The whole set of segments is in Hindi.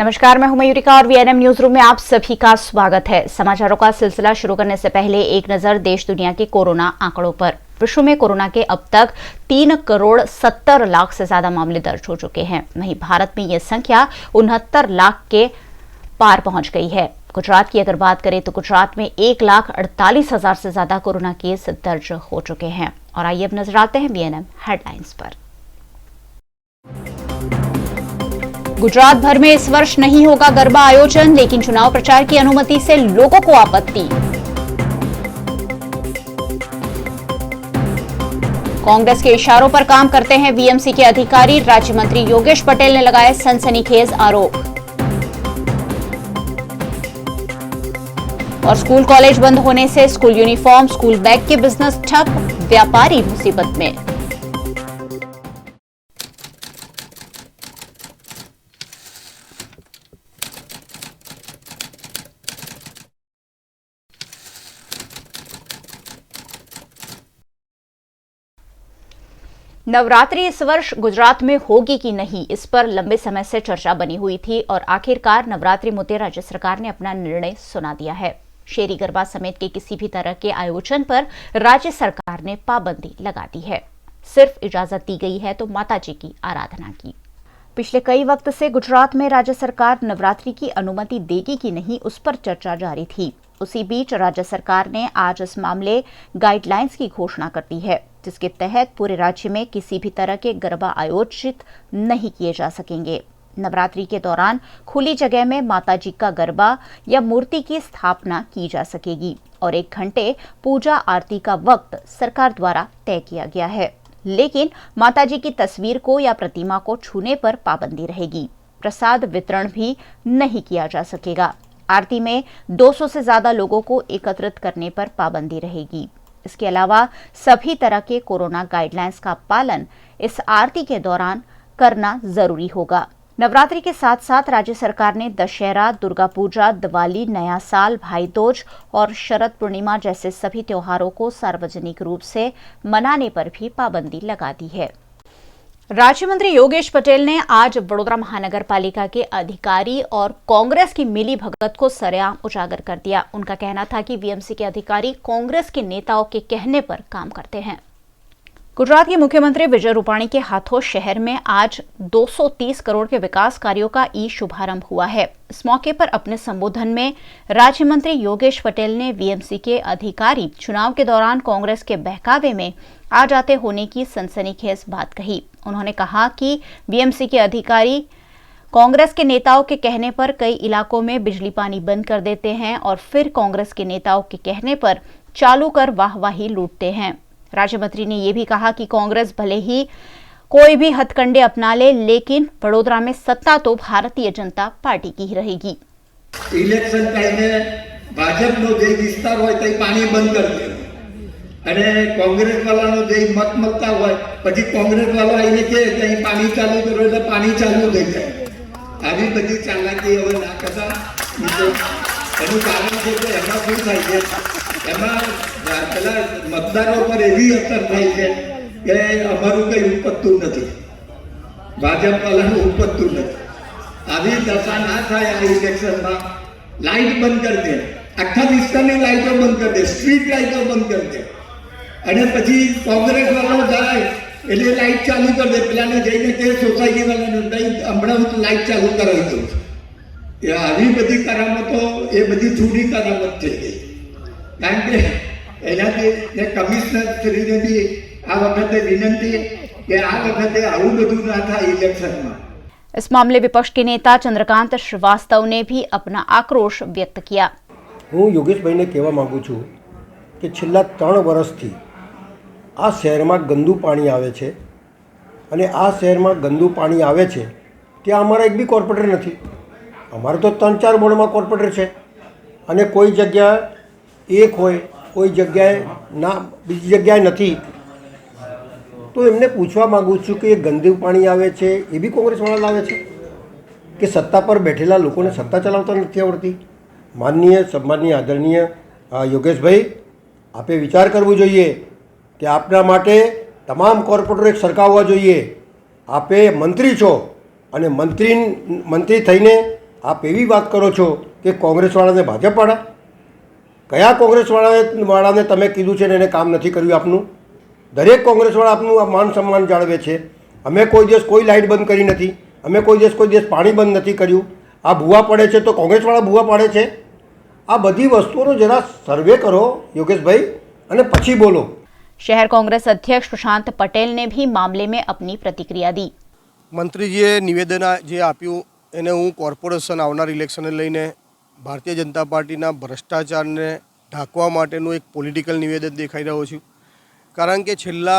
नमस्कार, मैं हूं मयूरिका और वीएनएम न्यूज रूम में आप सभी का स्वागत है। समाचारों का सिलसिला शुरू करने से पहले एक नजर देश दुनिया के कोरोना आंकड़ों पर। विश्व में कोरोना के अब तक 3,70,00,000 से ज्यादा मामले दर्ज हो चुके हैं। वहीं भारत में यह संख्या 69 लाख के पार पहुंच गई है। गुजरात की अगर बात करें तो गुजरात में 1,48,000 से ज्यादा कोरोना केस दर्ज हो चुके हैं। और आइए अब नजर आते हैं वीएनएम हेडलाइंस पर। गुजरात भर में इस वर्ष नहीं होगा गरबा आयोजन, लेकिन चुनाव प्रचार की अनुमति से लोगों को आपत्ति। कांग्रेस के इशारों पर काम करते हैं वीएमसी के अधिकारी, राज्य मंत्री योगेश पटेल ने लगाए सनसनीखेज आरोप। और स्कूल कॉलेज बंद होने से स्कूल यूनिफॉर्म, स्कूल बैग के बिजनेस ठप, व्यापारी मुसीबत में। नवरात्रि इस वर्ष गुजरात में होगी कि नहीं, इस पर लंबे समय से चर्चा बनी हुई थी और आखिरकार नवरात्रि मुद्दे राज्य सरकार ने अपना निर्णय सुना दिया है। शेरी गरबा समेत के किसी भी तरह के आयोजन पर राज्य सरकार ने पाबंदी लगा दी है। सिर्फ इजाजत दी गई है तो माताजी की आराधना की। पिछले कई वक्त से गुजरात में राज्य सरकार नवरात्रि की अनुमति देगी कि नहीं, उस पर चर्चा जारी थी। उसी बीच राज्य सरकार ने आज इस मामले गाइडलाइंस की घोषणा कर दी है, जिसके तहत पूरे राज्य में किसी भी तरह के गरबा आयोजित नहीं किए जा सकेंगे। नवरात्रि के दौरान खुली जगह में माताजी का गरबा या मूर्ति की स्थापना की जा सकेगी और 1 घंटे पूजा आरती का वक्त सरकार द्वारा तय किया गया है। लेकिन माताजी की तस्वीर को या प्रतिमा को छूने पर पाबंदी रहेगी। प्रसाद वितरण भी नहीं किया जा सकेगा। आरती में 200 से ज्यादा लोगों को एकत्रित करने पर पाबंदी रहेगी। इसके अलावा सभी तरह के कोरोना गाइडलाइंस का पालन इस आरती के दौरान करना जरूरी होगा। नवरात्रि के साथ साथ राज्य सरकार ने दशहरा, दुर्गा पूजा, दिवाली, नया साल, भाई दूज और शरद पूर्णिमा जैसे सभी त्योहारों को सार्वजनिक रूप से मनाने पर भी पाबंदी लगा दी है। राज्य मंत्री योगेश पटेल ने आज वडोदरा महानगर पालिका के अधिकारी और कांग्रेस की मिली भगत को सरेआम उजागर कर दिया। उनका कहना था कि वीएमसी के अधिकारी कांग्रेस के नेताओं के कहने पर काम करते हैं। गुजरात के मुख्यमंत्री विजय रूपाणी के हाथों शहर में आज 230 करोड़ के विकास कार्यों का शुभारंभ हुआ है। इस मौके पर अपने संबोधन में राज्य मंत्री योगेश पटेल ने वीएमसी के अधिकारी चुनाव के दौरान कांग्रेस के बहकावे में आ जाते होने की सनसनीखेज बात कही। उन्होंने कहा कि वीएमसी के अधिकारी कांग्रेस के नेताओं के कहने पर कई इलाकों में बिजली पानी बंद कर देते हैं और फिर कांग्रेस के नेताओं के कहने पर चालू कर वाहवाही लूटते हैं। राज्य मंत्री ने यह भी कहा कि कांग्रेस भले ही कोई भी हथकंडे अपना ले, लेकिन वडोदरा में सत्ता तो भारतीय जनता पार्टी की ही रहेगी। इलेक्शन टाइमे भाजपनो जे विस्तार होय ते पानी बंद कर दे અને કોંગ્રેસ વાળાનો જે મત મળતા હોય પછી કોંગ્રેસ વાળા એને કે અહીં પાણી ચાલુ કરો એટલે પાણી ચાલુ થઈ જાય। આવી બધી ચાલાકી હવે ના કરતા। એનું કારણ છે કે એમાં શું થાય છે, એમાં પેલા મતદારો પર એવી અસર થાય છે કે અમારું કંઈ ઉપજતું નથી, ભાજપ વાળાનું ઉપજતું નથી। આવી દશા ના થાય આ ઇલેક્શનમાં। લાઇટ બંધ કરી દે, આખા વિસ્તારની લાઇટો બંધ કરી દે, સ્ટ્રીટ લાઇટો બંધ કરી દે અને પછી કોંગ્રેસ વાળો જાય એટલે લાઇટ ચાલુ કરી દે। પેલાને જઈને તે સોસાયટી વાળાને નહીં હમણાં હું લાઇટ ચાલુ કરાવી દઉં છું। એ આવી બધી કરામતો એ બધી જૂની કરામત થઈ ગઈ। કારણ કે એનાથી કમિશનર શ્રીને બી આ વખતે વિનંતી કે આ વખતે આવું બધું ના થાય ઇલેક્શનમાં। इस मामले विपक्ष के नेता चंद्रकांत श्रीवास्तव ने भी अपना आक्रोश व्यक्त किया। हूँ योगेश भाई ने कहवा मांगू छूँ कि छेल्ला 3 વર્ષથી આ શહેરમાં ગંદુ પાણી આવે છે અને આ શહેરમાં ગંદુ પાણી આવે છે ત્યાં અમારા એક બી કોર્પોરેટર નથી। અમારે તો 3-4 વોર્ડમાં કોર્પોરેટર છે અને કોઈ જગ્યા એક હોય, કોઈ જગ્યાએ ના, બીજી જગ્યાએ નથી। તો એમને પૂછવા માગું છું કે એ ગંદુ પાણી આવે છે એ બી કોંગ્રેસવાળા લાવે છે કે સત્તા પર બેઠેલા લોકોને સત્તા ચલાવતા નથી આવડતી? માનનીય સન્માનીય આદરણીય યોગેશભાઈ, आपे विचार करवो जोईए कि आपना माटे तमाम कॉर्पोरेटर एक सरखा होवा जोईए। आपे मंत्री छो अने मंत्री थईने આપ એવી વાત કરો છો કે કોંગ્રેસવાળાને ભાજપવાળા, કયા કોંગ્રેસવાળાને તમે કીધું છે ને એને કામ નથી કર્યું આપનું? દરેક કોંગ્રેસવાળા આપનું આ માન સન્માન જાળવે છે. અમે કોઈ દિવસ કોઈ લાઇટ બંધ કરી નથી, અમે કોઈ દિવસ પાણી બંધ નથી કર્યું. આ ભૂવા પડે છે તો કોંગ્રેસવાળા ભૂવા પાડે છે. આ બધી વસ્તુઓનો જરા સર્વે કરો યોગેશભાઈ અને પછી બોલો. शहर कांग्रेस अध्यक्ष प्रशांत पटेल ने भी मामले में अपनी प्रतिक्रिया दी। મંત્રીજીએ નિવેદન જે આપ્યું એને હું કોર્પોરેશન આવનાર ઇલેક્શનને લઈને ભારતીય જનતા પાર્ટીના ભ્રષ્ટાચારને ઢાંકવા માટેનું એક પોલિટિકલ નિવેદન દેખાઈ રહ્યો છું. કારણ કે છેલ્લા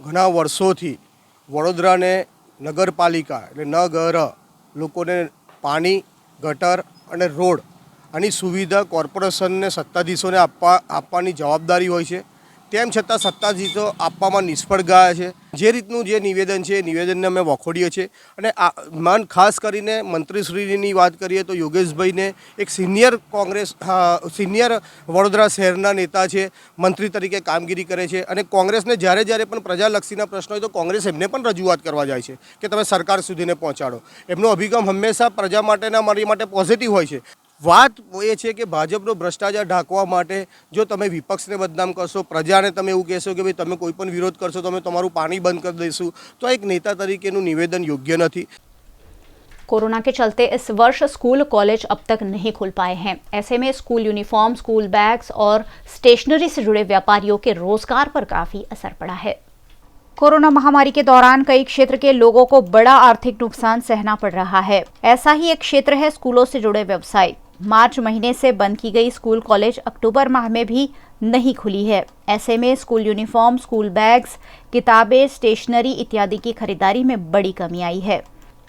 ઘણા વર્ષોથી વડોદરાને નગરપાલિકા એટલે નગર લોકોને પાણી, ગટર અને રોડ આની સુવિધા કોર્પોરેશનને સત્તાધીશોને આપવાની જવાબદારી હોય છે. તેમ છતાં સત્તાધીશો આપવામાં નિષ્ફળ ગયા છે. જે રીતનું જે નિવેદન છે એ નિવેદનને અમે વખોડીએ છીએ અને ખાસ કરીને મંત્રીશ્રીની વાત કરીએ તો યોગેશભાઈને એક સિનિયર વડોદરા શહેરના નેતા છે, મંત્રી તરીકે કામગીરી કરે છે અને કોંગ્રેસને જ્યારે પણ પ્રજાલક્ષીના પ્રશ્નો હોય તો કોંગ્રેસ એમને પણ રજૂઆત કરવા જાય છે કે તમે સરકાર સુધીને પહોંચાડો. એમનો અભિગમ હંમેશા પ્રજા માટેના મારી માટે પોઝિટિવ હોય છે. વાત એ છે કે ભાજપનો ભ્રષ્ટાચાર ઢાંકવા માટે જો તમે વિપક્ષને બદનામ કરશો, પ્રજાને તમે એવું કહેશો કે ભાઈ તમે કોઈ પણ વિરોધ કરશો તો અમે તમારું પાણી બંધ કરી દઈશું, તો એક નેતા તરીકેનું નિવેદન યોગ્ય નથી. कोरोना के चलते इस वर्ष स्कूल कॉलेज अब तक नहीं खुल पाए हैं। ऐसे में स्कूल यूनिफॉर्म, स्कूल बैग्स और स्टेशनरी से जुड़े व्यापारियों के रोजगार पर काफी असर पड़ा है। कोरोना महामारी के दौरान कई क्षेत्र के लोगों को बड़ा आर्थिक नुकसान सहना पड़ रहा है। ऐसा ही एक क्षेत्र है स्कूलों से जुड़े व्यवसाय। मार्च महीने से बंद की गई स्कूल कॉलेज अक्टूबर माह में भी नहीं खुली है। ऐसे में स्कूल यूनिफॉर्म, स्कूल बैग्स, किताबें, स्टेशनरी इत्यादि की खरीदारी में बड़ी कमी आई है।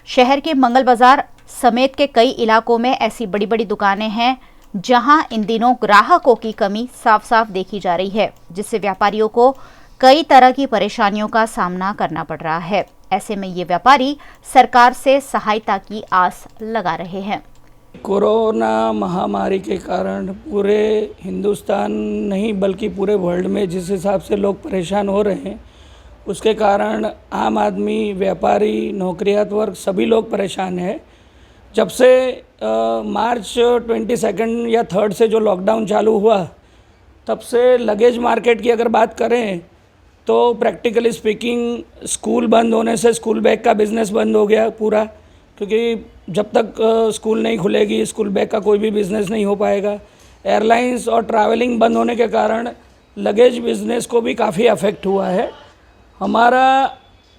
शहर के मंगल बाजार समेत के कई इलाकों में ऐसी बड़ी बड़ी दुकानें हैं जहां इन दिनों ग्राहकों की कमी साफ साफ देखी जा रही है, जिससे व्यापारियों को कई तरह की परेशानियों का सामना करना पड़ रहा है। ऐसे में ये व्यापारी सरकार से सहायता की आस लगा रहे हैं। कोरोना महामारी के कारण पूरे हिंदुस्तान नहीं बल्कि पूरे वर्ल्ड में जिस हिसाब से लोग परेशान हो रहे हैं, उसके कारण आम आदमी, व्यापारी, नौकरियात वर्ग सभी लोग परेशान हैं। जब से मार्च 22 या 3 से जो लॉकडाउन चालू हुआ, तब से लगेज मार्केट की अगर बात करें तो प्रैक्टिकली स्पीकिंग स्कूल बंद होने से स्कूल बैग का बिज़नेस बंद हो गया पूरा, क्योंकि जब तक स्कूल नहीं खुलेगी स्कूल बैग का कोई भी बिज़नेस नहीं हो पाएगा। एयरलाइंस और ट्रैवलिंग बंद होने के कारण लगेज बिज़नेस को भी काफ़ी अफेक्ट हुआ है। हमारा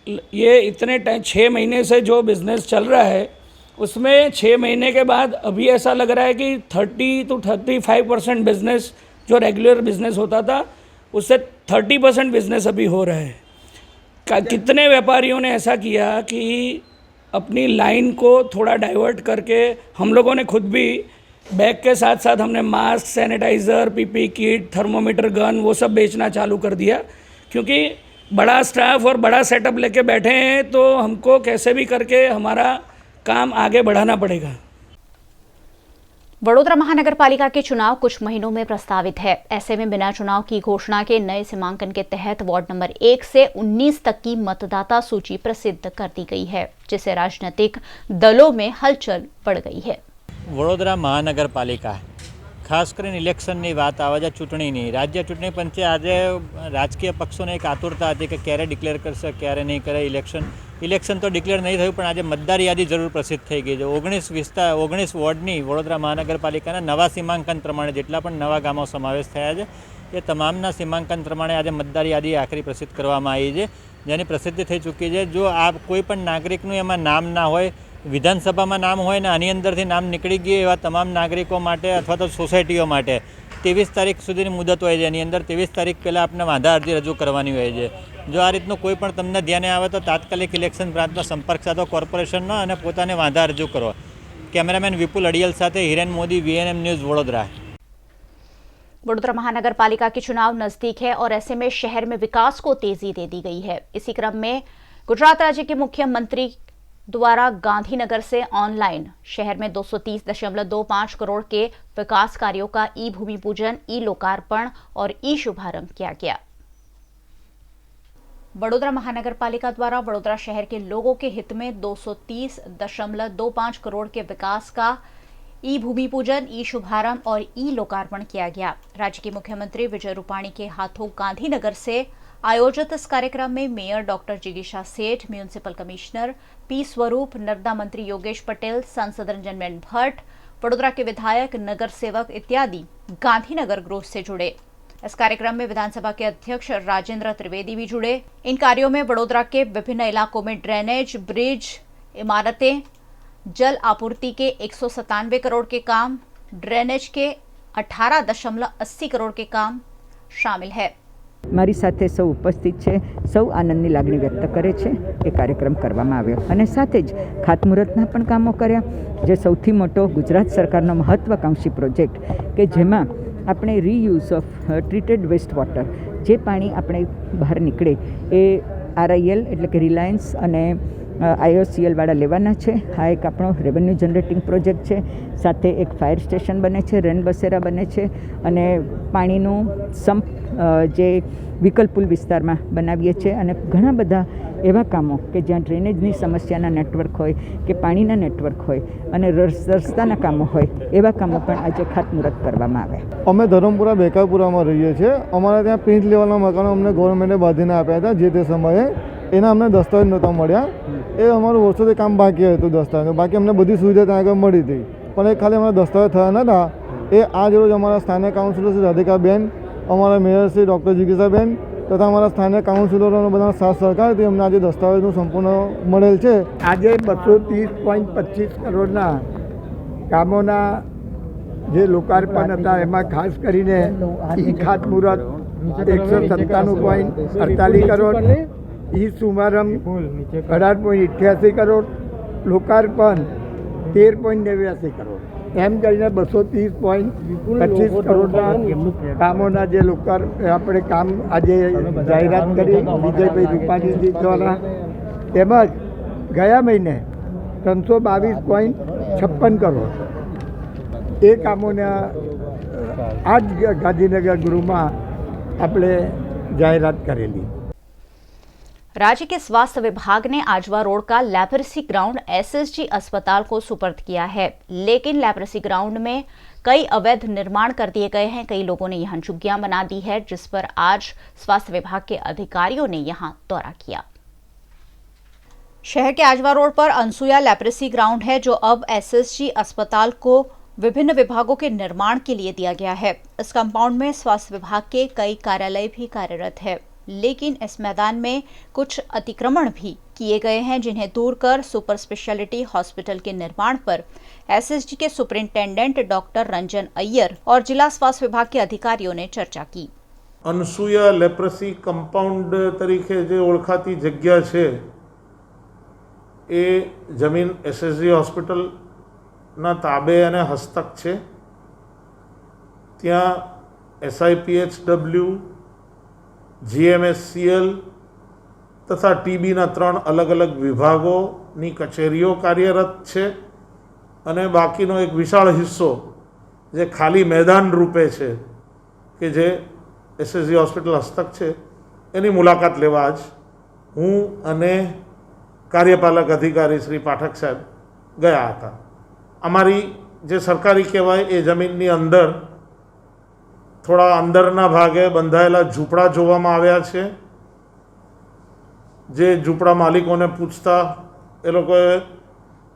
ये इतने 6 महीने से जो बिज़नेस चल रहा है उसमें 6 महीने के बाद अभी ऐसा लग रहा है कि 30 to 35% बिज़नेस जो रेगुलर बिज़नेस होता था उससे 30% बिज़नेस अभी हो रहा है। कितने व्यापारियों ने ऐसा किया कि अपनी लाइन को थोड़ा डाइवर्ट करके हम लोगों ने खुद भी बैग के साथ साथ हमने mask, sanitiser, PP kit, thermometer gun वो सब बेचना चालू कर दिया, क्योंकि बड़ा स्टाफ और बड़ा सेटअप लेके बैठे हैं तो हमको कैसे भी करके हमारा काम आगे बढ़ाना पड़ेगा। वडोदरा महानगर पालिका के चुनाव कुछ महीनों में प्रस्तावित है। ऐसे में बिना चुनाव की घोषणा के नए सीमांकन के तहत वार्ड नंबर 1 से 19 तक की मतदाता सूची प्रसिद्ध कर दी गई है, जिससे राजनीतिक दलों में हलचल बढ़ गई है। वडोदरा महानगर पालिका खास कर इलेक्शन की बात आवे चूंटणी राज्य चूंटणी पंचे आज राजकीय पक्षों ने एक आतुरता थी कि क्यारे डिक्लेर करशे क्यारे नहीं करे इलेक्शन तो डिक्लेर नहीं थयुं, पण आज मतदार यादी जरूर प्रसिद्ध थई गई है। 19 वोर्डनी वडोदरा महानगरपालिकाना नवा सीमांकन प्रमाणे जेटला पण नवा गामों समावेश थया छे ए तमामना सीमांकन प्रमाणे आज मतदार यादी आखरी प्रसिद्ध करवामां आवी छे, जेनी प्रसिद्धि थई चूकी है। जो आ कोईपण नागरिकनुं एमां नाम ना होय, विधानसभा में नाम होय ने आनी अंदरथी नाम निकली गई एवा तमाम नागरिकों माटे अथवा तो सोसायटीओ माटे 23 तारीख सुधीनी मुदत होय, जेनी अंदर 23 तारीख पहला आपने वाधा अरजी रजू करवानी होय छे। जो आ रीतनु कोई पण तमने ध्याने आवे तो तात्कालिक इलेक्शन प्रांतनो संपर्क साधो कोर्पोरेशननो अने पोताने वाधा रजू करो। कैमरामेन विपुल अडियल साथे हिरेन मोदी, VNM न्यूज़, वडोदरा। वडोदरा महानगर पालिका के चुनाव नजदीक है और ऐसे में शहर में विकास को तेजी दे दी गई है। इसी क्रम में गुजरात राज्य के मुख्यमंत्री द्वारा गांधीनगर से ऑनलाइन शहर में 230.25 करोड़ के विकास कार्यों का ई भूमि पूजन, ई लोकार्पण और ई शुभारंभ किया गया। वडोदरा महानगरपालिका द्वारा वडोदरा शहर के लोगों के हित में 230.25 करोड़ के विकास का ई भूमि पूजन, ई शुभारंभ और ई लोकार्पण किया गया। राज्य के मुख्यमंत्री विजय रूपाणी के हाथों गांधीनगर से आयोजित इस कार्यक्रम में मेयर डॉक्टर जिगीशा सेठ, म्यूनिसिपल कमिश्नर पी स्वरूप, नर्मदा मंत्री योगेश पटेल, सांसद रंजन भट्ट, वडोदरा के विधायक, नगर सेवक इत्यादि गांधीनगर ग्रुप से जुड़े। इस कार्यक्रम में विधानसभा के अध्यक्ष राजेंद्र त्रिवेदी भी जुड़े। इन कार्यों में वडोदरा के विभिन्न इलाकों में ड्रेनेज, ब्रिज, इमारतें, जल आपूर्ति के 197 करोड़ के काम, ड्रेनेज के 18.80 करोड़ के काम शामिल है। મારી સાથે સૌ ઉપસ્થિત છે, સૌ આનંદની લાગણી વ્યક્ત કરે છે। એ કાર્યક્રમ કરવામાં આવ્યો અને સાથે જ ખાતમુહૂર્તના પણ કામો કર્યા, જે સૌથી મોટો ગુજરાત સરકારનો મહત્વાકાંક્ષી પ્રોજેક્ટ કે જેમાં આપણે reuse of treated waste water, જે પાણી આપણે બહાર નીકળે એ RIL એટલે કે રિલાયન્સ અને IOCL વાળા લેવાના છે। આ એક આપણો રેવન્યુ જનરેટિંગ પ્રોજેક્ટ છે। સાથે એક ફાયર સ્ટેશન બને છે, રેન બસેરા બને છે અને પાણીનું સંપ જે વિકલપુલ વિસ્તારમાં બનાવીએ છીએ અને ઘણા બધા એવા કામો કે જ્યાં ડ્રેનેજની સમસ્યાના નેટવર્ક હોય કે પાણીના નેટવર્ક હોય અને રસ્તાના કામો હોય, એવા કામો પણ આજે ખાતમુહૂર્ત કરવામાં આવે। અમે ધરમપુરા બેકાપુરામાં રહીએ છીએ। અમારા ત્યાં પિંચ લેવલના મકાનો અમને ગવર્મેન્ટે બાંધીને આપ્યા હતા જે તે સમયે। એના અમને દસ્તાવેજ નહોતા મળ્યા। એ અમારું વર્ષોથી કામ બાકી હતું દસ્તાવેજ, બાકી અમને બધી સુવિધા ત્યાં આગળ મળી હતી, પણ એ ખાલી અમારા દસ્તાવેજ થયા નહોતા। એ આજ રોજ અમારા સ્થાનિક કાઉન્સિલર શ્રી રાધિકાબેન, અમારા મેયર શ્રી ડૉક્ટર જિગીશાબેન તથા અમારા સ્થાનિક કાઉન્સિલરોનો બધા સાથ સહકારથી અમને આજે દસ્તાવેજનું સંપૂર્ણ મળેલ છે। આજે 230.25 કરોડના કામોના જે લોકાર્પણ હતા એમાં ખાસ કરીને ઈ ખાતમુહૂર્ત 197.48 કરોડ, ई शुभारंभ 18.88 करोड़, लोकार्पण 13.89 करोड़, एम કરીને 230.25 કરોડના કામોના જે આપણે કામ આજે જાહેરાત કરી વિજયભાઈ રૂપાણીજી દ્વારા, તેમજ ગયા મહિને 322.56 કરોડ એ કામોના આજ ગાંધીનગર ગૃહમાં આપણે જાહેરાત કરેલી। राज्य के स्वास्थ्य विभाग ने आजवा रोड का लेप्रेसी ग्राउंड SSG अस्पताल को सुपर्द किया है, लेकिन लेप्रेसी ग्राउंड में कई अवैध निर्माण कर दिए गए हैं। कई लोगों ने यहां झुग्गियां बना दी है, जिस पर आज स्वास्थ्य विभाग के अधिकारियों ने यहां दौरा किया। शहर के आजवा रोड पर अनसुया लेप्रेसी ग्राउंड है, जो अब SSG अस्पताल को विभिन्न विभागों के निर्माण के लिए दिया गया है। इस कंपाउंड में स्वास्थ्य विभाग के कई कार्यालय भी कार्यरत है, लेकिन इस मैदान में कुछ अतिक्रमण भी किए गए हैं, जिन्हें दूर कर सुपर स्पेशलिटी हॉस्पिटल के निर्माण पर SSG के सुपरिंटेंडेंट डॉक्टर रंजन अय्यर और जिला स्वास्थ्य विभाग के अधिकारियों ने चर्चा की। अनसुया लेप्रेसी कंपाउंड तरीके जे ओळखाती जग्या छे ए जमीन SSG हॉस्पिटल ना ताबे अने हस्तक छे। त्यां SIPHW, GMSCL तथा TB ना 3 अलग अलग विभागोनी कचेरीओ कार्यरत छे अने बाकीनो एक विशाल हिस्सो जे खाली मैदान रूपे छे के जे SSG हॉस्पिटल हस्तक छे एनी मुलाकात लेवा आज हूँ अने कार्यपालक अधिकारी श्री पाठक साहेब गया था। अमारी जे सरकारी कहेवाय ए जमीननी अंदर थोड़ा अंदरना भागे बंधायेला झूंपड़ा जोवामां आव्या छे। जे झूंपड़ा मालिकोने पूछता ए लोकोए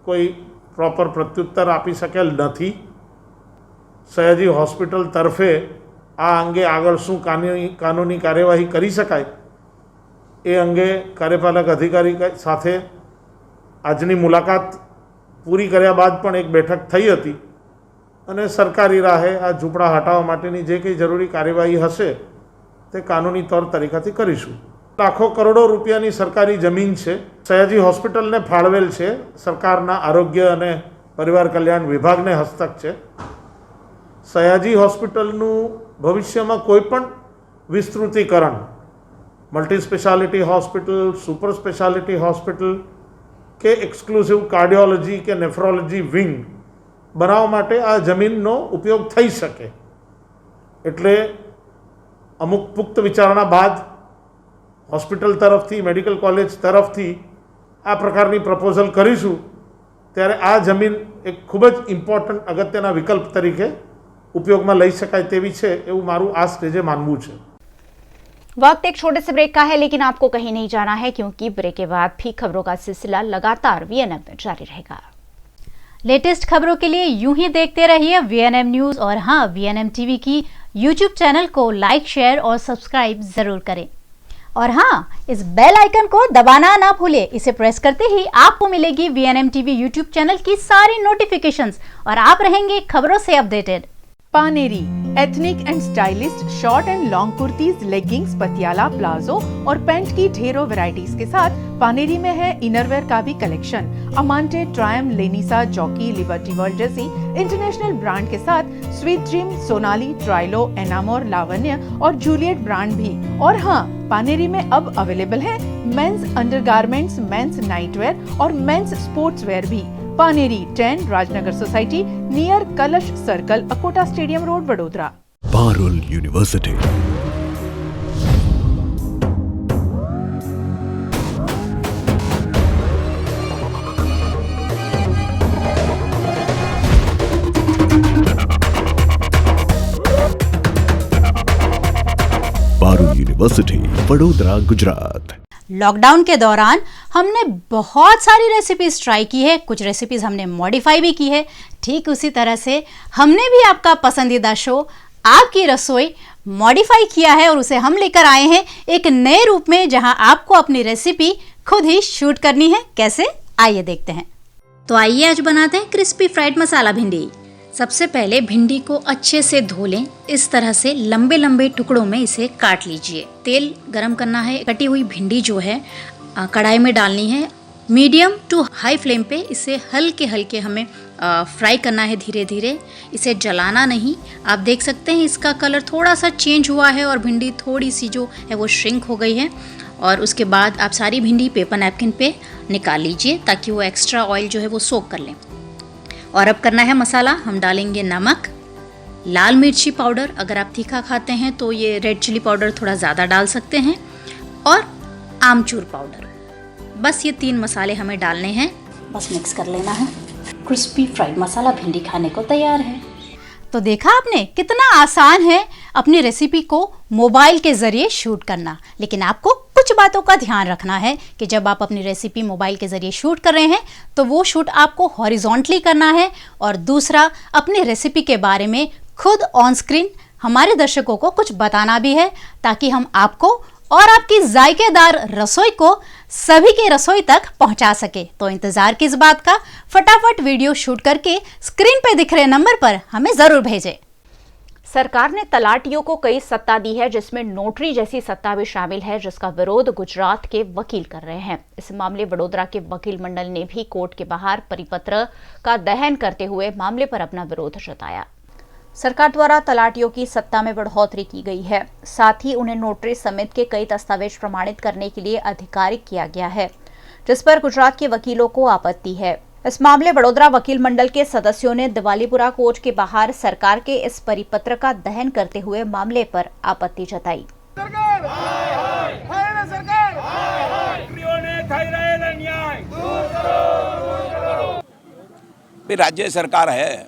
कोई प्रॉपर प्रत्युत्तर आपी सकेल नथी। सयाजी हॉस्पिटल तरफे आ अंगे आगळ शुं कानूनी कार्यवाही करी शकाय ए अंगे कार्यपालक अधिकारी साथे आजनी मुलाकात पूरी कर्या बाद पण एक बैठक थई हती અને સરકારી રાહે આ ઝૂંપડા હટાવવા માટેની જે કંઈ જરૂરી કાર્યવાહી હશે તે કાનૂની તौर તરીકાથી કરીશું। લાખો કરોડો રૂપિયાની સરકારી જમીન છે, સયાજી હોસ્પિટલને ફાળવેલ છે, સરકારના આરોગ્ય અને પરિવાર કલ્યાણ વિભાગને હસ્તક છે। સયાજી હોસ્પિટલનું ભવિષ્યમાં કોઈપણ વિસ્તૃતિકરણ, multi speciality hospital, super speciality hospital કે એક્સક્લુઝિવ કાર્ડિયોલોજી કે નેફ્રોલોજી વિંગ બનાવવા માટે આ જમીનનો ઉપયોગ થઈ શકે। એટલે અમુક પુખ્ત વિચારણા બાદ હોસ્પિટલ તરફથી, મેડિકલ કોલેજ તરફથી આ પ્રકારની પ્રપોઝલ કરીશું ત્યારે આ જમીન એક ખૂબ જ ઇમ્પોર્ટન્ટ અગત્યના વિકલ્પ તરીકે ઉપયોગમાં લઈ શકાય તેવી છે એવું મારું આ સ્ટેજે માનવું છે। वक्त एक छोटे से ब्रेक का है, लेकिन आपको कहीं नहीं जाना है क्योंकि ब्रेक के बाद भी खबरों का सिलसिला लगातार वीएनएम में जारी रहेगा। लेटेस्ट खबरों के लिए यूं ही देखते रहिए वीएनएम न्यूज और हाँ, वीएनएम टीवी की यूट्यूब चैनल को लाइक, शेयर और सब्सक्राइब जरूर करें। और हाँ, इस बेल आइकन को दबाना ना भूले, इसे प्रेस करते ही आपको मिलेगी वीएनएम टीवी यूट्यूब चैनल की सारी नोटिफिकेशंस और आप रहेंगे खबरों से updated. Paneri ethnic and stylist short and long kurtis, leggings, Patiala, palazzo और पैंट की ढेरों वैरायटीज के साथ पानेरी में है इनरवेयर का भी कलेक्शन। अमांटे, ट्रायम, लेनिसा, जॉकी, लिबर्टी वर्ल्ड जैसी इंटरनेशनल ब्रांड के साथ स्वीट ड्रीम, सोनाली, ट्राइलो, एनामोर, लावण्य और जूलियट ब्रांड भी। और हाँ, पानेरी में अब अवेलेबल है मेंस अंडरगारमेंट्स, मेंस नाइटवेयर और मेंस स्पोर्ट्सवेयर भी। पानेरी 10 राजनगर सोसाइटी नियर कलश circle, Akota stadium road, Vadodara. Parul university. Parul university, Vadodara, Gujarat. Lockdown के दौरान हमने बहुत सारी रेसिपीज ट्राई की है, कुछ रेसिपीज हमने मॉडिफाई भी की है। ठीक उसी तरह से हमने भी आपका पसंदीदा शो आपकी रसोई मॉडिफाई किया है और उसे हम लेकर आए हैं एक नए रूप में, जहां आपको अपनी रेसिपी खुद ही शूट करनी है। कैसे, आइए देखते हैं। तो आइए आज बनाते हैं क्रिस्पी फ्राइड मसाला भिंडी। सबसे पहले भिंडी को अच्छे से धो लें। इस तरह से लंबे लंबे टुकड़ों में इसे काट लीजिए। तेल गरम करना है। कटी हुई भिंडी जो है कढ़ाई में डालनी है। मीडियम टू हाई फ्लेम पे इसे हल्के हल्के हमें फ्राई करना है, धीरे धीरे। इसे जलाना नहीं। आप देख सकते हैं इसका कलर थोड़ा सा चेंज हुआ है और भिंडी थोड़ी सी जो है वो श्रिंक हो गई है। और उसके बाद आप सारी भिंडी पेपर नैपकिन पे निकाल लीजिए ताकि वो एक्स्ट्रा ऑयल जो है वो सोक कर लें। और अब करना है मसाला। हम डालेंगे नमक, लाल मिर्ची पाउडर, अगर आप तीखा खाते हैं तो ये रेड चिली पाउडर थोड़ा ज़्यादा डाल सकते हैं, और आमचूर पाउडर। बस ये 3 मसाले हमें डालने हैं। बस मिक्स कर लेना है। क्रिस्पी फ्राइड मसाला भिंडी खाने को तैयार है। तो देखा आपने कितना आसान है अपनी रेसिपी को मोबाइल के जरिए शूट करना। लेकिन आपको कुछ बातों का ध्यान रखना है कि जब आप अपनी रेसिपी मोबाइल के जरिए शूट कर रहे हैं तो वो शूट आपको हॉरिजॉन्टली करना है, और दूसरा अपनी रेसिपी के बारे में खुद ऑन स्क्रीन हमारे दर्शकों को कुछ बताना भी है, ताकि हम आपको और आपकी जायकेदार रसोई को सभी के रसोई तक पहुंचा सके। तो इंतजार किस बात का, फटाफट वीडियो शूट करके स्क्रीन पे दिख रहे नंबर पर हमें जरूर भेजें। सरकार ने तलाटियों को कई सत्ता दी है, जिसमें नोटरी जैसी सत्ता भी शामिल है, जिसका विरोध गुजरात के वकील कर रहे हैं। इस मामले वडोदरा के वकील मंडल ने भी कोर्ट के बाहर परिपत्र का दहन करते हुए मामले पर अपना विरोध जताया। सरकार द्वारा तलाटियों की सत्ता में बढ़ोतरी की गई है, साथ ही उन्हें नोटरी समेत के कई दस्तावेज प्रमाणित करने के लिए अधिकारिक किया गया है, जिस पर गुजरात के वकीलों को आपत्ति है। इस मामले वडोदरा वकील मंडल के सदस्यों ने दिवालीपुरा कोर्ट के बाहर सरकार के इस परिपत्र का दहन करते हुए मामले पर आपत्ति जताई। राज्य सरकार है,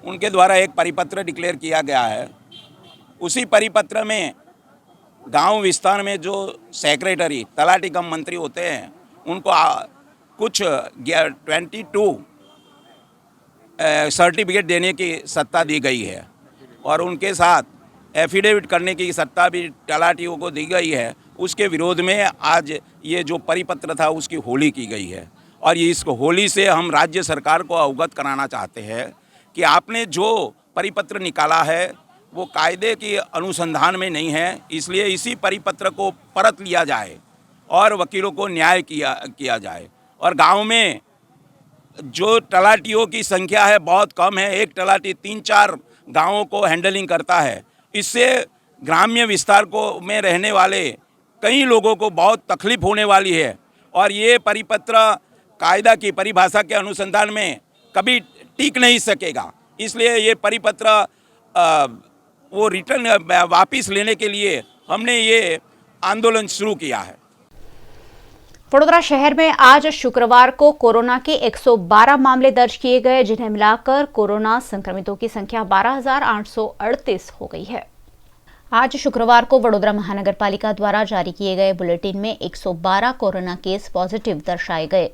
उनके द्वारा एक परिपत्र डिक्लेयर किया गया है। उसी परिपत्र में गांव विस्तार में जो सेक्रेटरी, तलाटी कम मंत्री होते हैं, उनको कुछ 22 सर्टिफिकेट देने की सत्ता दी गई है, और उनके साथ एफिडेविट करने की सत्ता भी तलाटियों को दी गई है। उसके विरोध में आज ये जो परिपत्र था उसकी होली की गई है, और इस होली से हम राज्य सरकार को अवगत कराना चाहते हैं कि आपने जो परिपत्र निकाला है वो कायदे के अनुसंधान में नहीं है। इसलिए इसी परिपत्र को परत लिया जाए और वकीलों को न्याय किया जाए। और गांव में जो तलाटियों की संख्या है बहुत कम है, एक तलाटी 3-4 गांवों को हैंडलिंग करता है। इससे ग्राम्य विस्तार में रहने वाले कई लोगों को बहुत तकलीफ होने वाली है, और ये परिपत्र कायदा की परिभाषा के अनुसंधान में कभी टिक नहीं सकेगा। इसलिए ये परिपत्र वो रिटर्न वापस लेने के लिए हमने ये आंदोलन शुरू किया है। वडोदरा शहर में आज शुक्रवार को कोरोना के 112 मामले दर्ज किए गए, जिन्हें मिलाकर कोरोना संक्रमितों की संख्या 12,838 हो गई है। आज शुक्रवार को वडोदरा महानगर पालिका द्वारा जारी किए गए बुलेटिन में 112 कोरोना केस पॉजिटिव दर्शाए गए।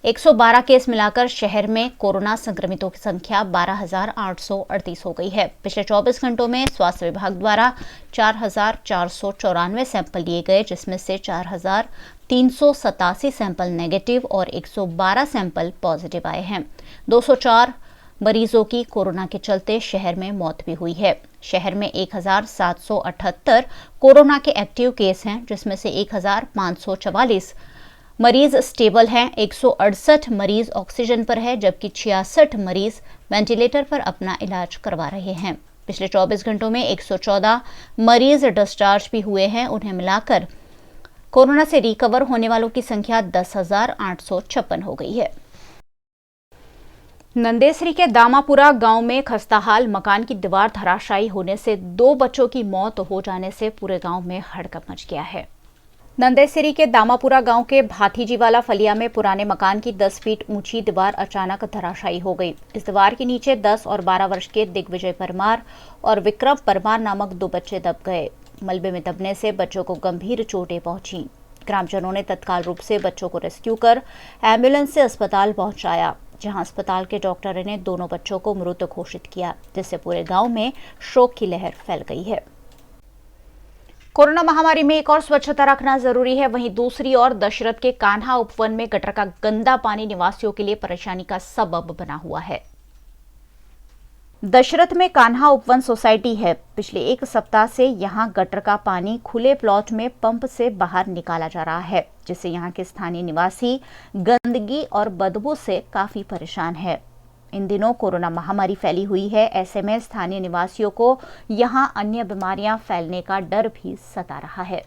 112 केस मिलाकर शहर में कोरोना संक्रमितों की संख्या 12,838 हो गई है। पिछले 24 घंटों में स्वास्थ्य विभाग द्वारा 4,494 सैंपल लिए गए, जिसमें से 4,387 सैंपल नेगेटिव और 112 सैंपल पॉजिटिव आए हैं। 204 मरीजों की कोरोना के चलते शहर में मौत भी हुई है। शहर में 1,778 कोरोना के एक्टिव केस हैं, जिसमें से 1,544 मरीज स्टेबल हैं, 168 मरीज ऑक्सीजन पर है, जबकि 66 मरीज वेंटिलेटर पर अपना इलाज करवा रहे हैं। पिछले 24 घंटों में 114 मरीज डिस्चार्ज भी हुए हैं। उन्हें मिलाकर कोरोना से रिकवर होने वालों की संख्या 10,856 हो गई है। नंदेसरी के दामापुरा गांव में खस्ताहाल मकान की दीवार धराशायी होने से 2 बच्चों की मौत हो जाने से पूरे गांव में हड़कंप मच गया है। नंदेसरी के दामापुरा गांव के भातीजीवाला फलिया में पुराने मकान की 10 फीट ऊंची दीवार अचानक धराशायी हो गई। इस दीवार के नीचे 10 और 12 वर्ष के दिग्विजय परमार और विक्रम परमार नामक 2 बच्चे दब गए। मलबे में दबने से बच्चों को गंभीर चोटें पहुंची। ग्रामजनों ने तत्काल रूप से बच्चों को रेस्क्यू कर एम्बुलेंस से अस्पताल पहुंचाया, जहां अस्पताल के डॉक्टर ने दोनों बच्चों को मृत घोषित किया, जिससे पूरे गांव में शोक की लहर फैल गई है। कोरोना महामारी में एक और स्वच्छता रखना जरूरी है। वहीं दूसरी ओर दशरथ के कान्हा उपवन में गटर का गंदा पानी निवासियों के लिए परेशानी का सबब बना हुआ है। दशरथ में कान्हा उपवन सोसाइटी है। पिछले 1 सप्ताह से यहां गटर का पानी खुले प्लॉट में पंप से बाहर निकाला जा रहा है, जिससे यहां के स्थानीय निवासी गंदगी और बदबू से काफी परेशान है। इन दिनों कोरोना महामारी फैली हुई है। ऐसे में स्थानीय निवासियों को यहां अन्य बीमारियां फैलने का डर भी सता रहा है।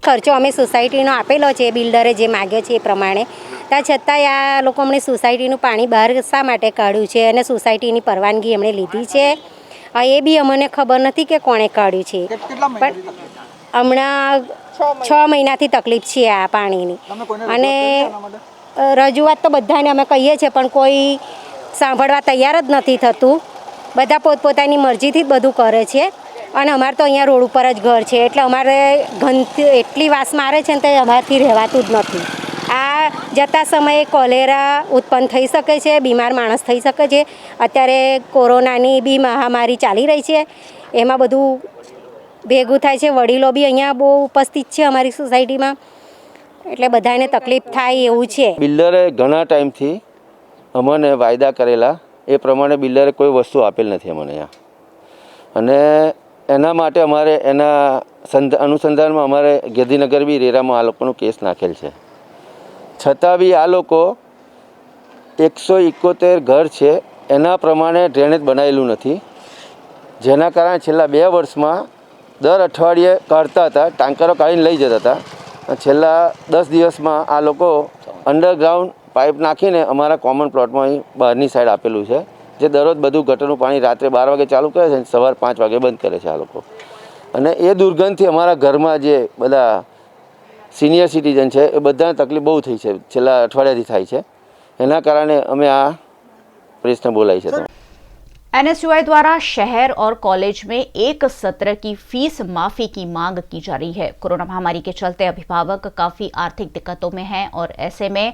खर्चो अमे सोसायटीनो आपेलो छे, बिल्डरे जे माग्यो छे ए प्रमाणे, त्या छतांय आ लोको अमणे सोसायटीनुं पाणी बहार शा माटे काढ्युं छे अने सोसायटीनी परवानगी एमणे लीधी छे ए बी अमने खबर नथी के कोणे काढ्युं छे। पण हमणां 6 महीनाथी तकलीफ छे आ पाणीनी अने रजूआत तो बधाने अमे कहीए छे पण कोई सांभळवा तैयार ज नथी थतुं। बधा पोतपोतानी मरजीथी ज बधुं करे छे અને અમારે તો અહીંયા રોડ ઉપર જ ઘર છે, એટલે અમારે ગંધ એટલી વાસ મારે છે ને તે અમારાથી રહેવાતું જ નથી। આ જતા સમયે કોલેરા ઉત્પન્ન થઈ શકે છે, બીમાર માણસ થઈ શકે છે। અત્યારે કોરોનાની બી મહામારી ચાલી રહી છે, એમાં બધું ભેગું થાય છે। વડીલો બી અહીંયા બહુ ઉપસ્થિત છે અમારી સોસાયટીમાં, એટલે બધાને તકલીફ થાય એવું છે। બિલ્ડરે ઘણા ટાઈમથી અમને વાયદા કરેલા એ પ્રમાણે બિલ્ડરે કોઈ વસ્તુ આપેલ નથી અમને અહીંયા, અને એના માટે અમારે એના અનુસંધાનમાં અમારે ગાંધીનગર બી રેરામાં આ લોકોનો કેસ નાખેલ છે। છતાં બી આ લોકો 171 ઘર છે એના પ્રમાણે ડ્રેનેજ બનાવેલું નથી, જેના કારણે છેલ્લા 2 વર્ષમાં દર અઠવાડિયે કાઢતા હતા, ટાંકરો કાઢીને લઈ જતા હતા। છેલ્લા 10 દિવસમાં આ લોકો અંડરગ્રાઉન્ડ પાઇપ નાખીને અમારા કોમન પ્લોટમાં બહારની સાઈડ આપેલું છે, જે દરરોજ બધું ગટરનું પાણી રાત્રે 12 વાગે ચાલુ કરે છે, સવાર 5 વાગે બંધ કરે છે આ લોકો। અને એ દુર્ગંધથી અમારા ઘરમાં જે બધા સિનિયર સિટીઝન છે એ બધાને તકલીફ બહુ થઈ છે, છેલ્લા અઠવાડિયાથી થાય છે। એના કારણે અમે આ પ્રશ્ન બોલાવી છે। एनएसयूआई द्वारा शहर और कॉलेज में एक सत्र की फीस माफी की मांग की जा रही है। कोरोना महामारी के चलते अभिभावक काफी आर्थिक दिक्कतों में हैं और ऐसे में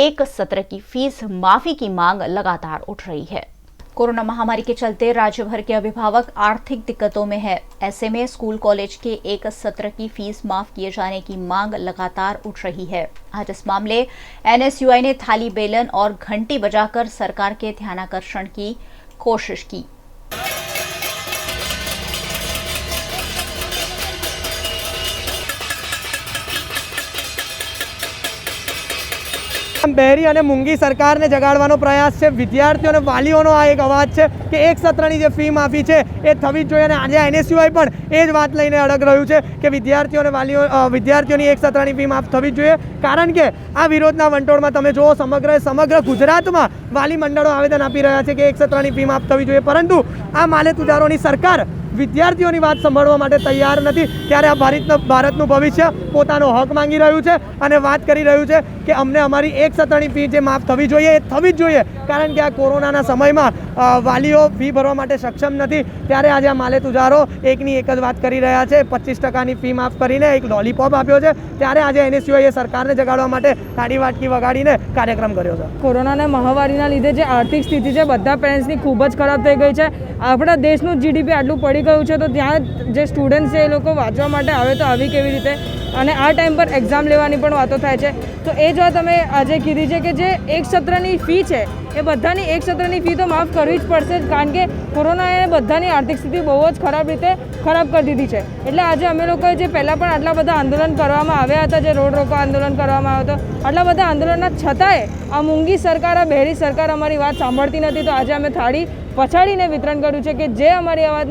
एक सत्र की फीस माफी की मांग लगातार उठ रही है। कोरोना महामारी के चलते राज्य भर के अभिभावक आर्थिक दिक्कतों में है। ऐसे में स्कूल कॉलेज के एक सत्र की फीस माफ किए जाने की मांग लगातार उठ रही है। आज इस मामले एनएसयूआई ने थाली बेलन और घंटी बजाकर सरकार के ध्यानाकर्षण की कोशिश की। बहरी और मूंगी सरकार ने जगाड़वानो प्रयास है। विद्यार्थीओ और वालीओनो आ एक अवाज है कि एक सत्रनी जे फी माफी है ए थवी ज जोईए। आज एनएसयूआई पण ए ज वात लईने अड़ग रह्युं छे कि विद्यार्थीओ और विद्यार्थीओनी एक सत्रनी फी माफ थवी ज जोईए, कारण के आ विरोधना वंटोळमां तमे जो समग्र गुजरातमां वाली मंडळो आवेदन आपी रह्या छे कि एक सत्रनी फी माफ थवी जोईए, परंतु आ मालेतुजारोनी सरकार વિદ્યાર્થીઓની વાત સાંભળવા માટે તૈયાર નથી, ત્યારે આ ભારતનું ભવિષ્ય પોતાનો હક માંગી રહ્યું છે અને વાત કરી રહ્યું છે કે અમને અમારી 1/3 ફી જે માફ થવી જોઈએ એ થવી જ જોઈએ, કારણ કે આ કોરોનાના સમયમાં વાલીઓ ફી ભરવા માટે સક્ષમ નથી। ત્યારે આજે આ માલે તુજારો એકની એક જ વાત કરી રહ્યા છે, 25% ફી માફ કરીને એક લોલીપોપ આપ્યો છે। ત્યારે આજે NSUIએ સરકારને જગાડવા માટે તાળી વાટકી વગાડીને કાર્યક્રમ કર્યો છે। કોરોનાના મહામારીના લીધે જે આર્થિક સ્થિતિ છે બધા પેરેન્ટ્સની ખૂબ જ ખરાબ થઈ ગઈ છે। આપણા દેશનું GDP આટલું પડી ગયું છે, તો ત્યાં જે સ્ટુડન્ટ છે એ લોકો વાંચવા માટે આવે તો આવી કેવી રીતે, અને આ ટાઈમ પર એક્ઝામ લેવાની પણ વાતો થાય છે। તો એ જ વાત અમે આજે કીધી છે કે જે એક સત્રની ફી છે એ બધાની એક સત્રની ફી તો માફ કરવી જ પડશે, કારણ કે કોરોનાએ બધાની આર્થિક સ્થિતિ બહુ જ ખરાબ રીતે ખરાબ કરી દીધી છે। એટલે આજે અમે લોકોએ જે પહેલાં પણ આટલા બધા આંદોલન કરવામાં આવ્યા હતા, જે રોડ રોકો આંદોલન કરવામાં આવ્યો હતો, આટલા બધા આંદોલનના છતાંય આ મૂંગી સરકાર, આ બહેરી સરકાર અમારી વાત સાંભળતી નથી। તો આજે અમે થાળી પછાડીને વિતરણ કર્યું છે કે જે અમારી અવાજ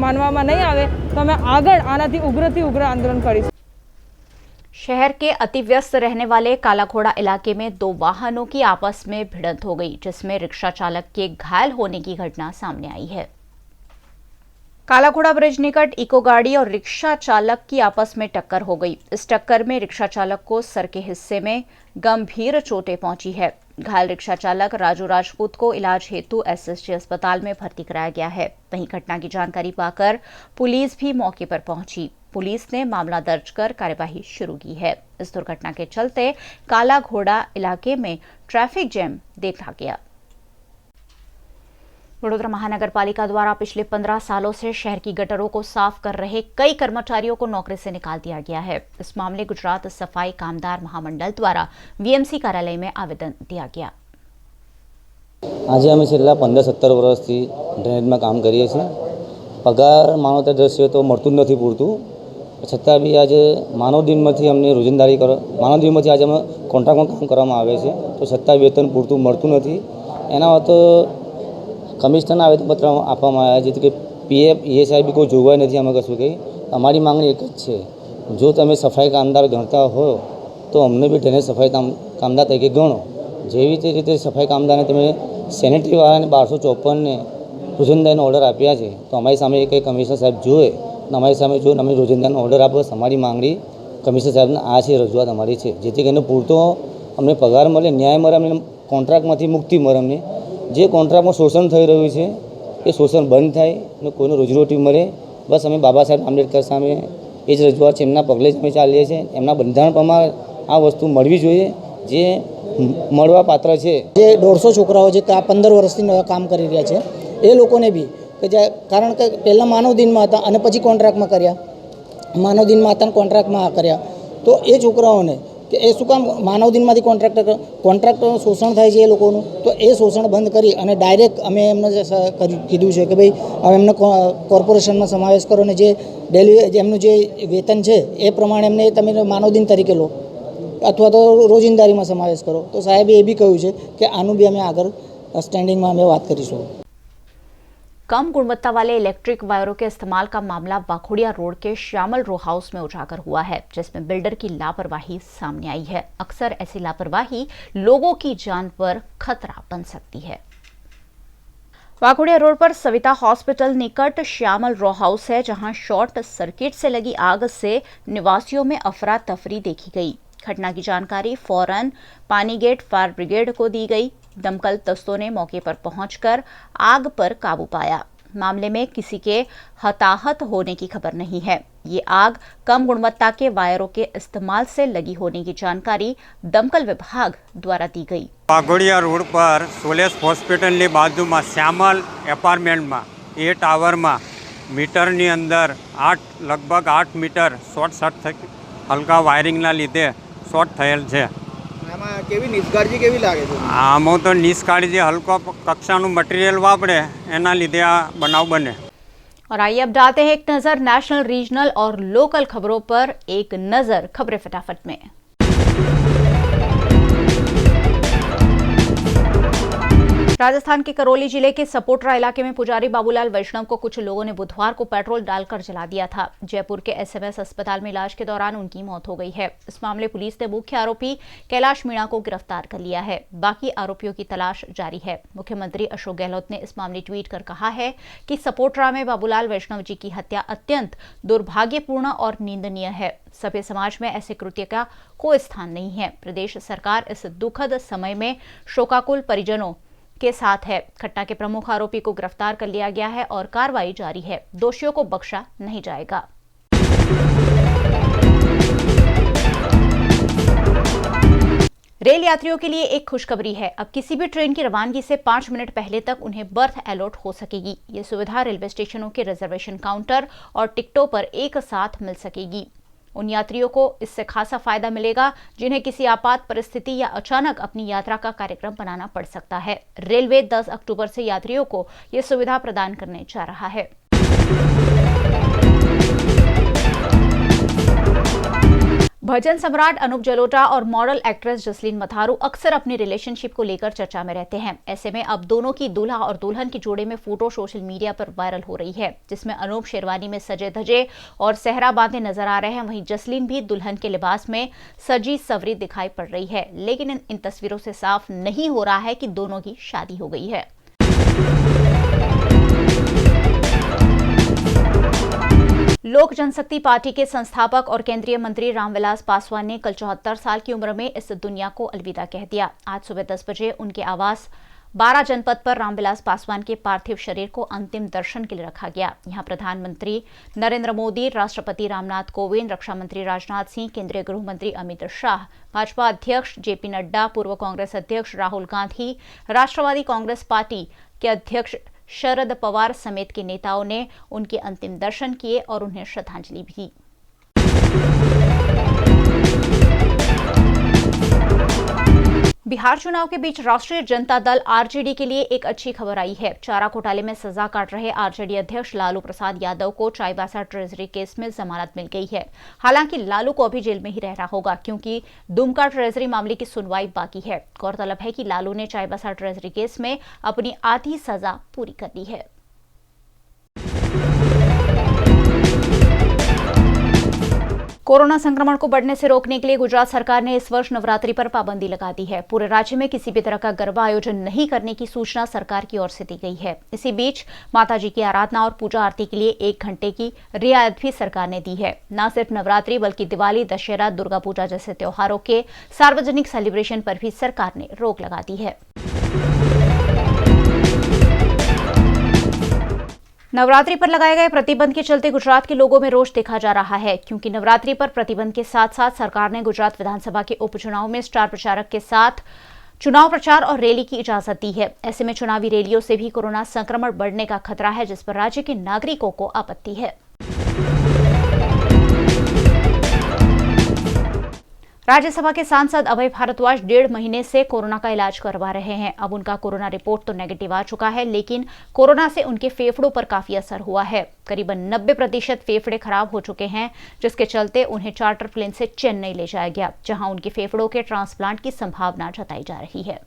માનવામાં નહીં આવે તો અમે આગળ આનાથી ઉગ્રથી ઉગ્ર આંદોलन કરીશું। शहर के अति व्यस्त रहने वाले कालाघोड़ा इलाके में 2 वाहनों की आपस में भिड़ंत हो गई, जिसमें रिक्शा चालक के घायल होने की घटना सामने आई है। कालाघोड़ा ब्रिज निकट इको गाड़ी और रिक्शा चालक की आपस में टक्कर हो गई। इस टक्कर में रिक्शा चालक को सर के हिस्से में गंभीर चोटें पहुंची है। घायल रिक्शा चालक राजू राजपूत को इलाज हेतु SSG अस्पताल में भर्ती कराया गया है। वहीं घटना की जानकारी पाकर पुलिस भी मौके पर पहुंची। पुलिस ने मामला दर्ज कर कार्यवाही शुरू की है। इस दुर्घटना के चलते कालाघोड़ा इलाके में ट्रैफिक जैम देखा गया। वडोदरा महानगर पालिका द्वारा पिछले 15 सालों से शहर की गटरों को साफ कर रहे कई कर्मचारियों को नौकरी से निकाल दिया गया है। इस मामले गुजरात सफाई कामदार महामंडल द्वारा VMC कार्यालय में आवेदन दिया गया। आज अमे छेल्ला 15-17 वर्षथी ड्रेनेजमां काम करीए छीए। पगार मानवता दृष्टिए तो मळतुं नथी पूरतुं, छतां बी आज मानव दिनमांथी अમને રોજંદારી માનવ દિનમાંથી આજે અમે કોન્ટ્રાક્ટમાં કામ કરવામાં આવે છે, તો છતાં વેતન પૂરતું મળતું નથી। એના તો કમિશનરના આવેદનપત્ર આપવામાં આવ્યા, જેથી કે PF ESI બી કોઈ જોગવાઈ નથી અમે કશું કંઈ। અમારી માંગણી એક જ છે, જો તમે સફાઈ કામદાર ગણતા હો તો અમને બી ડ્રેનેજ સફાઈ કામદાર તરીકે ગણો। જેવી રીતે સફાઈ કામદારને તમે સેનેટરીવાળાને 1254ને રોજંદારીનો ઓર્ડર આપ્યા છે, તો અમારી સામે કંઈ કમિશનર સાહેબ જોવે, અમારી સામે જો અમે રોજંદારીનો ઓર્ડર આપો, અમારી માંગણી કમિશનર સાહેબને આ છે, રજૂઆત અમારી છે, જેથી કરીને પૂરતો અમને પગાર મળે, ન્યાય મળે, અમને કોન્ટ્રાક્ટમાંથી મુક્તિ મળે। અમને જે કોન્ટ્રાક્ટમાં શોષણ થઈ રહ્યું છે એ શોષણ બંધ થાય અને કોઈને રોજીરોટી મળે, બસ અમે બાબા સાહેબ આંબેડકર સામે એ જ રજૂઆત છે, એમના પગલે જ અમે ચાલીએ છીએ। એમના બંધારણ પ્રમાણે આ વસ્તુ મળવી જોઈએ જે મળવા પાત્ર છે। જે 150 છોકરાઓ જે 15 વર્ષથી કામ કરી રહ્યા છે એ લોકોને બી કે કારણ કે પહેલાં માનવ દિનમાં હતા અને પછી કોન્ટ્રાક્ટમાં કર્યા, માનવ દિનમાં હતા અને કોન્ટ્રાક્ટમાં કર્યા, તો એ છોકરાઓને કે એ શું કામ માનવ દિનમાંથી કોન્ટ્રાક્ટરનું શોષણ થાય છે એ લોકોનું, તો એ શોષણ બંધ કરી અને ડાયરેક્ટ અમે એમને કીધું છે કે ભાઈ હવે એમને કોર્પોરેશનમાં સમાવેશ કરો અને જે ડેલી એમનું જે વેતન છે એ પ્રમાણે એમને તમે માનવ દિન તરીકે લો અથવા તો રોજિંદારીમાં સમાવેશ કરો। તો સાહેબે એ બી કહ્યું છે કે આનું બી અમે આગળ स्टैंडिंग में बात करीશું। कम गुणवत्ता वाले इलेक्ट्रिक वायरों के इस्तेमाल का मामला वाखोड़िया रोड के श्यामल रो हाउस में उजागर हुआ है, जिसमें बिल्डर की लापरवाही सामने आई है। अक्सर ऐसी लापरवाही लोगों की जान पर खतरा बन सकती है। वाखोड़िया रोड पर सविता हॉस्पिटल निकट श्यामल रो हाउस है, जहां शॉर्ट सर्किट से लगी आग से निवासियों में अफरा तफरी देखी गई। घटना की जानकारी फौरन पानीगेट फायर ब्रिगेड को दी गई। दमकल दस्तों ने मौके पर पहुंचकर आग पर काबू पाया। मामले में किसी के हताहत होने की खबर नहीं है। ये आग कम गुणवत्ता के वायरों के इस्तेमाल से लगी होने की जानकारी दमकल विभाग द्वारा दी गई। वाघोड़िया रोड पर सोलेस हॉस्पिटल ની બાજુમાં શ્યામલ એપાર્ટમેન્ટમાં એ ટાવરમાં મીટરની અંદર લગભગ 8 મીટર શોર્ટ સર્કિટ હલકા વાયરિંગના લીધે શોર્ટ થયેલ છે। આમાં કેવી નિષ્કાળજી કેવી લાગે છે? આમાં તો નિષ્કાળજી હલકો કક્ષાનું મટીરિयल વાપરે એના લીધે આ બનાવ બને। और आइए अब डालते हैं एक नजर नेशनल, रीजनल और लोकल खबरों पर। एक नजर खबरें फटाफट में। राजस्थान के करौली जिले के सपोटरा इलाके में पुजारी बाबूलाल वैष्णव को कुछ लोगों ने बुधवार को पेट्रोल डालकर जला दिया था। जयपुर के एसएमएस अस्पताल में इलाज के दौरान उनकी मौत हो गई है। इस मामले पुलिस ने मुख्य आरोपी कैलाश मीणा को गिरफ्तार कर लिया है। बाकी आरोपियों की तलाश जारी है। मुख्यमंत्री अशोक गहलोत ने इस मामले ट्वीट कर कहा है कि सपोटरा में बाबूलाल वैष्णव जी की हत्या अत्यंत दुर्भाग्यपूर्ण और निंदनीय है। सभ्य समाज में ऐसे कृत्य का कोई स्थान नहीं है। प्रदेश सरकार इस दुखद समय में शोकाकुल परिजनों के साथ है। घटना के प्रमुख आरोपी को गिरफ्तार कर लिया गया है और कार्रवाई जारी है। दोषियों को बख्शा नहीं जाएगा। रेल यात्रियों के लिए एक खुशखबरी है। अब किसी भी ट्रेन की रवानगी से 5 मिनट पहले तक उन्हें बर्थ अलॉट हो सकेगी। ये सुविधा रेलवे स्टेशनों के रिजर्वेशन काउंटर और टिकटों पर एक साथ मिल सकेगी। उन यात्रियों को इससे खासा फायदा मिलेगा जिन्हें किसी आपात परिस्थिति या अचानक अपनी यात्रा का कार्यक्रम बनाना पड़ सकता है। रेलवे 10 अक्टूबर से यात्रियों को यह सुविधा प्रदान करने जा रहा है। भजन सम्राट अनूप जलोटा और मॉडल एक्ट्रेस जसलीन मथारू अक्सर अपनी रिलेशनशिप को लेकर चर्चा में रहते हैं। ऐसे में अब दोनों की दूल्हा और दुल्हन के जोड़े में फोटो सोशल मीडिया पर वायरल हो रही है, जिसमें अनूप शेरवानी में सजे धजे और सेहरा बांधे नजर आ रहे हैं। वहीं जसलीन भी दुल्हन के लिबास में सजी सवरी दिखाई पड़ रही है। लेकिन इन तस्वीरों से साफ नहीं हो रहा है कि दोनों की शादी हो गई है। लोक जनशक्ति पार्टी के संस्थापक और केंद्रीय मंत्री रामविलास पासवान ने कल 74 साल की उम्र में इस दुनिया को अलविदा कह दिया। आज सुबह 10 बजे उनके आवास 12 जनपद पर रामविलास पासवान के पार्थिव शरीर को अंतिम दर्शन के लिए रखा गया। यहां प्रधानमंत्री नरेंद्र मोदी, राष्ट्रपति रामनाथ कोविंद, रक्षा मंत्री राजनाथ सिंह, केंद्रीय गृह मंत्री अमित शाह, भाजपा अध्यक्ष जेपी नड्डा, पूर्व कांग्रेस अध्यक्ष राहुल गांधी, राष्ट्रवादी कांग्रेस पार्टी के अध्यक्ष शरद पवार समेत के नेताओं ने उनके अंतिम दर्शन किए और उन्हें श्रद्धांजलि दी। बिहार चुनाव के बीच राष्ट्रीय जनता दल आरजेडी के लिए एक अच्छी खबर आई है। चारा घोटाले में सजा काट रहे आरजेडी अध्यक्ष लालू प्रसाद यादव को चाईबासा ट्रेजरी केस में जमानत मिल गई है। हालांकि लालू को अभी जेल में ही रहना होगा क्योंकि दुमका ट्रेजरी मामले की सुनवाई बाकी है। गौरतलब है कि लालू ने चाईबासा ट्रेजरी केस में अपनी आधी सजा पूरी कर ली है। कोरोना संक्रमण को बढ़ने से रोकने के लिए गुजरात सरकार ने इस वर्ष नवरात्रि पर पाबंदी लगा दी है। पूरे राज्य में किसी भी तरह का गरबा आयोजन नहीं करने की सूचना सरकार की ओर से दी गई है। इसी बीच माताजी की आराधना और पूजा आरती के लिए 1 घंटे की रियायत भी सरकार ने दी है। न सिर्फ नवरात्रि बल्कि दिवाली, दशहरा, दुर्गा पूजा जैसे त्योहारों के सार्वजनिक सेलिब्रेशन पर भी सरकार ने रोक लगा दी है। नवरात्रि पर लगाए गए प्रतिबंध के चलते गुजरात के लोगों में रोष देखा जा रहा है, क्योंकि नवरात्रि पर प्रतिबंध के साथ साथ सरकार ने गुजरात विधानसभा के उपचुनाव में स्टार प्रचारक के साथ चुनाव प्रचार और रैली की इजाजत दी है। ऐसे में चुनावी रैलियों से भी कोरोना संक्रमण बढ़ने का खतरा है, जिस पर राज्य के नागरिकों को आपत्ति है। राज्यसभा के सांसद अभय भारद्वाज 1.5 महीने से कोरोना का इलाज करवा रहे हैं। अब उनका कोरोना रिपोर्ट तो नेगेटिव आ चुका है, लेकिन कोरोना से उनके फेफड़ों पर काफी असर हुआ है। करीबन 90% फेफड़े खराब हो चुके हैं, जिसके चलते उन्हें चार्टर प्लेन से चेन्नई ले जाया गया, जहां उनके फेफड़ों के ट्रांसप्लांट की संभावना जताई जा रही है।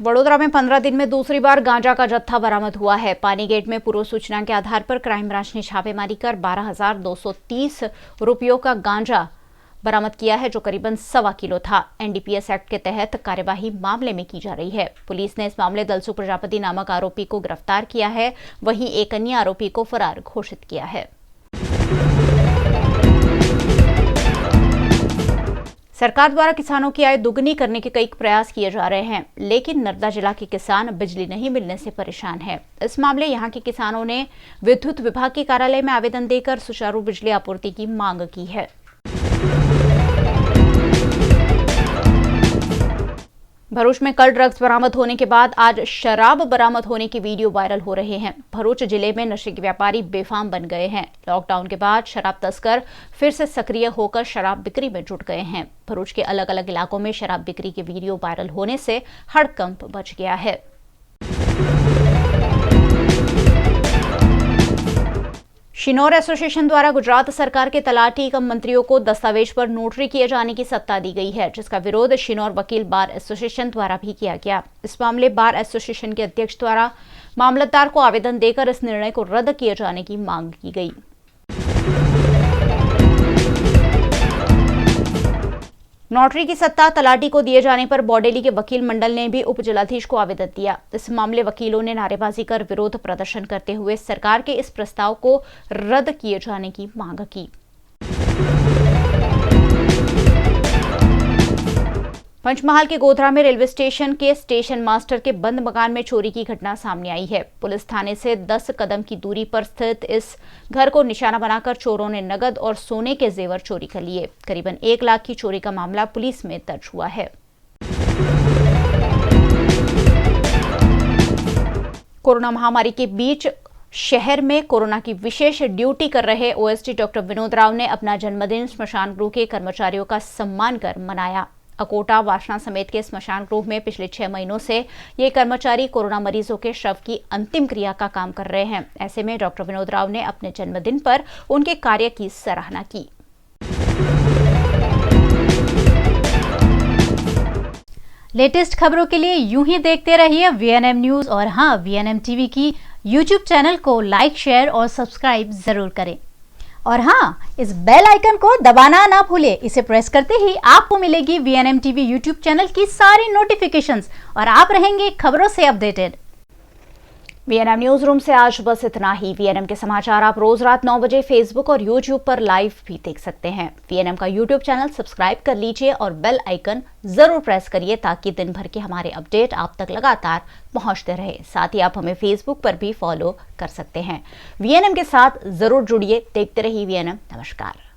वडोदरा में 15 दिन में दूसरी बार गांजा का जत्था बरामद हुआ है। पानीगेट में पूर्व सूचना के आधार पर क्राइम ब्रांच ने छापेमारी कर 12,230 रुपयों का गांजा बरामद किया है, जो करीबन 1.25 किलो था। एनडीपीएस एक्ट के तहत कार्यवाही मामले में की जा रही है। पुलिस ने इस मामले दलसु प्रजापति नामक आरोपी को गिरफ्तार किया है, वहीं एक अन्य आरोपी को फरार घोषित किया है। सरकार द्वारा किसानों की आय दुगनी करने के कई प्रयास किए जा रहे हैं, लेकिन नर्मदा जिला के किसान बिजली नहीं मिलने से परेशान हैं। इस मामले यहां के किसानों ने विद्युत विभाग के कार्यालय में आवेदन देकर सुचारू बिजली आपूर्ति की मांग की है। भरूच में कल ड्रग्स बरामद होने के बाद आज शराब बरामद होने के वीडियो वायरल हो रहे हैं। भरूच जिले में नशे के व्यापारी बेफाम बन गए हैं। लॉकडाउन के बाद शराब तस्कर फिर से सक्रिय होकर शराब बिक्री में जुट गए हैं। भरूच के अलग अलग इलाकों में शराब बिक्री के वीडियो वायरल होने से हड़कंप मच गया है। शिनौर एसोसिएशन द्वारा गुजरात सरकार के तलाटी कम मंत्रियों को दस्तावेज पर नोटरी किए जाने की सत्ता दी गई है, जिसका विरोध शिनौर वकील बार एसोसिएशन द्वारा भी किया गया। इस मामले बार एसोसिएशन के अध्यक्ष द्वारा मामलतदार को आवेदन देकर इस निर्णय को रद्द किए जाने की मांग की गई। नोटरी की सत्ता तलाटी को दिए जाने पर बॉडेली के वकील मंडल ने भी उप जिलाधीश को आवेदन दिया। इस मामले वकीलों ने नारेबाजी कर विरोध प्रदर्शन करते हुए सरकार के इस प्रस्ताव को रद्द किए जाने की मांग की। पंचमहाल के गोधरा में रेलवे स्टेशन के स्टेशन मास्टर के बंद मकान में चोरी की घटना सामने आई है। पुलिस थाने से 10 कदम की दूरी पर स्थित इस घर को निशाना बनाकर चोरों ने नगद और सोने के जेवर चोरी कर लिए। करीबन 1 लाख की चोरी का मामला पुलिस में दर्ज हुआ है। कोरोना महामारी के बीच शहर में कोरोना की विशेष ड्यूटी कर रहे ओएसडी डॉक्टर विनोद राव ने अपना जन्मदिन स्मशान गृह के कर्मचारियों का सम्मान कर मनाया। अकोटा, वासना समेत के स्मशान गृह में पिछले 6 महीनों से ये कर्मचारी कोरोना मरीजों के शव की अंतिम क्रिया का काम कर रहे हैं। ऐसे में डॉक्टर विनोद राव ने अपने जन्मदिन पर उनके कार्य की सराहना की। लेटेस्ट खबरों के लिए यूं ही देखते रहिए VNM न्यूज और हाँ, VNM टीवी की YouTube चैनल को लाइक, शेयर और सब्सक्राइब जरूर करें। और हाँ, इस बेल आइकन को दबाना ना भूलें। इसे प्रेस करते ही आपको मिलेगी VNM टीवी YouTube चैनल की सारी नोटिफिकेशंस और आप रहेंगे खबरों से अपडेटेड। VNM न्यूज रूम से आज बस इतना ही। VNM के समाचार आप रोज रात 9 बजे फेसबुक और YouTube पर लाइव भी देख सकते हैं। VNM का YouTube चैनल सब्सक्राइब कर लीजिए और बेल आइकन जरूर प्रेस करिए ताकि दिन भर के हमारे अपडेट आप तक लगातार पहुंचते रहे। साथ ही आप हमें फेसबुक पर भी फॉलो कर सकते हैं। VNM के साथ जरूर जुड़िए। देखते रहिए VNM। नमस्कार।